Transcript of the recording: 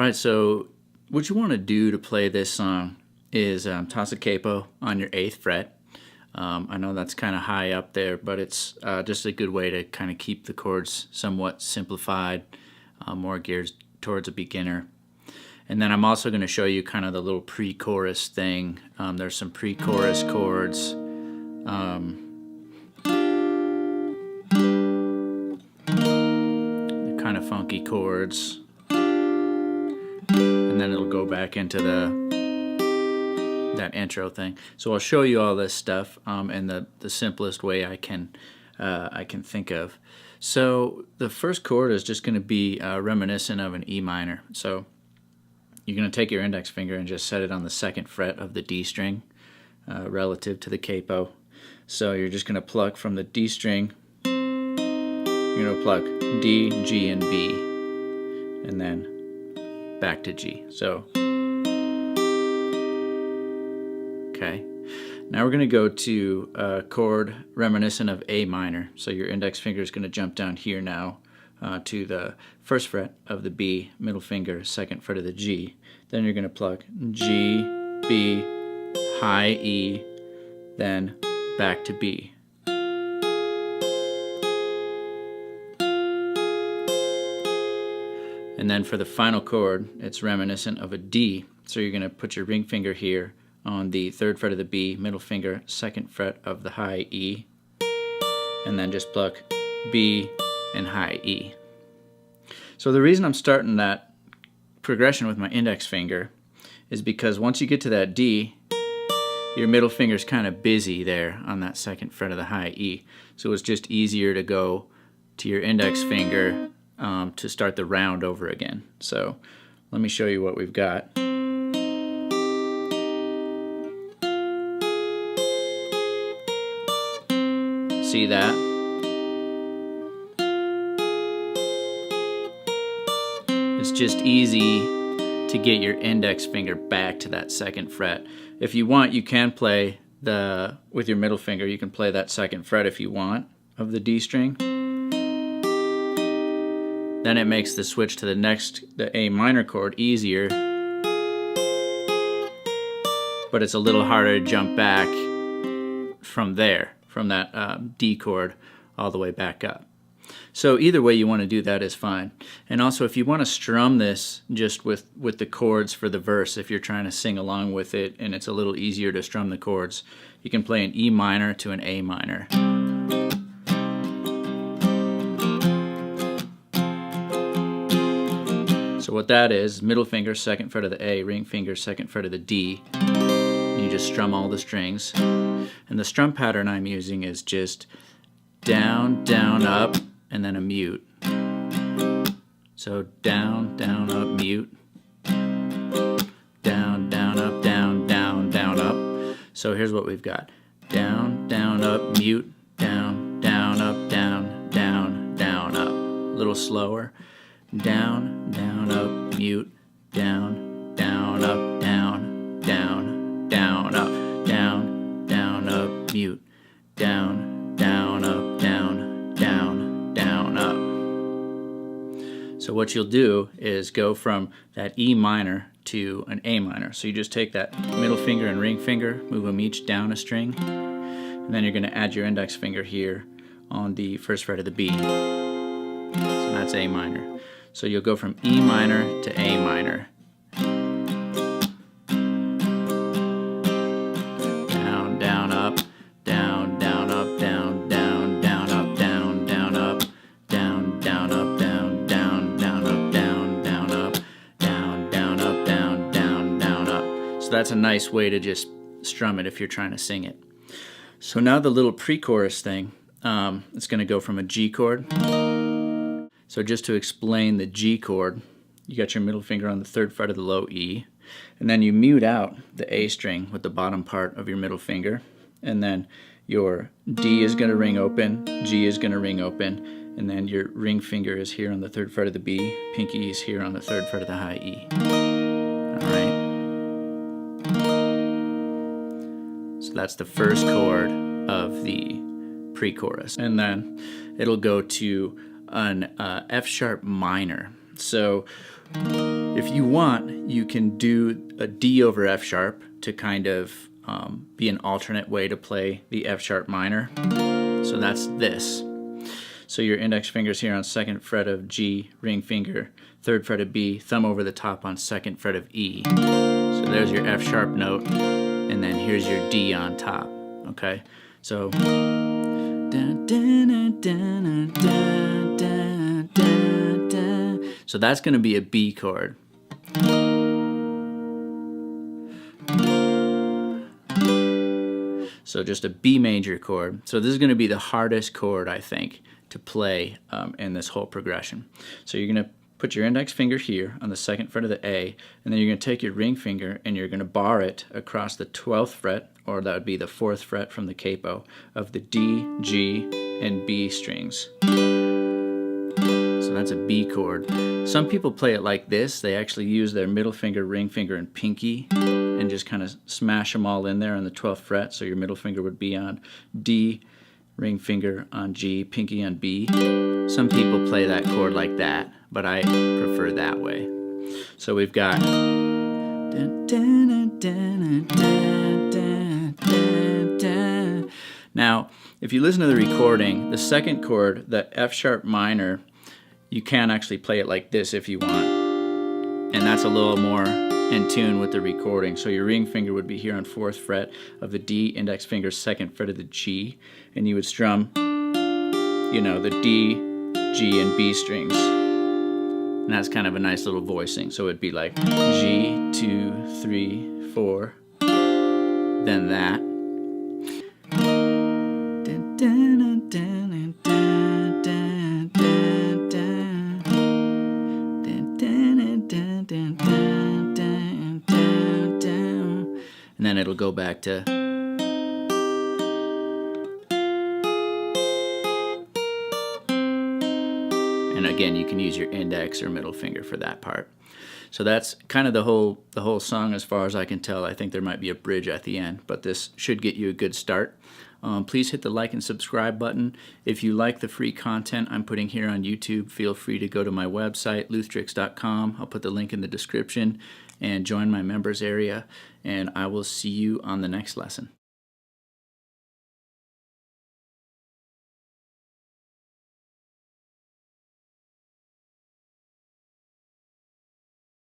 right, so what you want to do to play this song is toss a capo on your 8th fret. I know that's kind of high up there, but it's just a good way to kind of keep the chords somewhat simplified, more geared towards a beginner. And then I'm also going to show you kind of the little pre-chorus thing. There's some pre-chorus chords. They're kind of funky chords. And then it'll go back into that intro thing. So I'll show you all this stuff in the simplest way I can think of. So the first chord is just going to be reminiscent of an E minor. So you're going to take your index finger and just set it on the 2nd fret of the D string relative to the capo. So you're just going to pluck from the D string. You're going to pluck D, G, and B, and then back to G. So, okay. Now we're going to go to a chord reminiscent of A minor. So your index finger is going to jump down here now to the 1st fret of the B, middle finger, 2nd fret of the G. Then you're going to pluck G, B, high E, then back to B. And then for the final chord, it's reminiscent of a D. So you're going to put your ring finger here on the 3rd fret of the B, middle finger, 2nd fret of the high E, and then just pluck B and high E. So the reason I'm starting that progression with my index finger is because once you get to that D, your middle finger's kind of busy there on that 2nd fret of the high E. So it's just easier to go to your index finger to start the round over again. So let me show you what we've got. See that? It's just easy to get your index finger back to that 2nd fret. If you want, you can play with your middle finger, you can play that 2nd fret if you want of the D string. Then it makes the switch to the A minor chord easier, but it's a little harder to jump back from there, from that D chord all the way back up. So either way you want to do that is fine. And also if you want to strum this just with the chords for the verse, if you're trying to sing along with it and it's a little easier to strum the chords, you can play an E minor to an A minor. So what that is, middle finger, 2nd fret of the A, ring finger, 2nd fret of the D. And you just strum all the strings. And the strum pattern I'm using is just down, down, up, and then a mute. So down, down, up, mute. Down, down, up, down, down, down, up. So here's what we've got. Down, down, up, mute. Down, down, up, down, down, down, up. A little slower. Down, down, up, mute, down, down, up, down, down, down, up, down, down, up, mute, down, down, up, down, down, down, up. So what you'll do is go from that E minor to an A minor. So you just take that middle finger and ring finger, move them each down a string, and then you're going to add your index finger here on the 1st fret of the B. So that's A minor. So you'll go from E minor to A minor. Down, down, up, down, down, up, down, down, down, up, down, down, up, down, down, up, down, down, down, up, down, down, up, down, down, up, down, down, down, up. So that's a nice way to just strum it if you're trying to sing it. So now the little pre-chorus thing, it's going to go from a G chord. So just to explain the G chord, you got your middle finger on the 3rd fret of the low E, and then you mute out the A string with the bottom part of your middle finger, and then your D is going to ring open, G is going to ring open, and then your ring finger is here on the 3rd fret of the B, pinky is here on the 3rd fret of the high E. Alright? So that's the first chord of the pre-chorus. And then it'll go to an F sharp minor. So if you want, you can do a D over F sharp to kind of be an alternate way to play the F sharp minor. So that's this. So your index finger's here on 2nd fret of G, ring finger, 3rd fret of B, thumb over the top on 2nd fret of E. So there's your F sharp note, and then here's your D on top. Okay, so so that's going to be a B chord. So just a B major chord. So this is going to be the hardest chord, I think, to play in this whole progression. So you're going to put your index finger here on the 2nd fret of the A, and then you're going to take your ring finger and you're going to bar it across the 12th fret, or that would be the 4th fret from the capo, of the D, G, and B strings. So that's a B chord. Some people play it like this. They actually use their middle finger, ring finger, and pinky and just kind of smash them all in there on the 12th fret. So your middle finger would be on D, ring finger on G, pinky on B. Some people play that chord like that, but I prefer that way. So we've got now, if you listen to the recording, the second chord, the F sharp minor, you can actually play it like this if you want, and that's a little more in tune with the recording. So your ring finger would be here on 4th fret of the D, index finger 2nd fret of the G, and you would strum, you know, the D, G, and B strings. And that's kind of a nice little voicing. So it'd be like G, 2, 3, 4, then that. And then it'll go back to and again you can use your index or middle finger for that part. So that's kind of the whole song as far as I can tell. I think there might be a bridge at the end, but this should get you a good start. Please hit the like and subscribe button. If you like the free content I'm putting here on YouTube, feel free to go to my website, luthtricks.com. I'll put the link in the description and join my members area, and I will see you on the next lesson.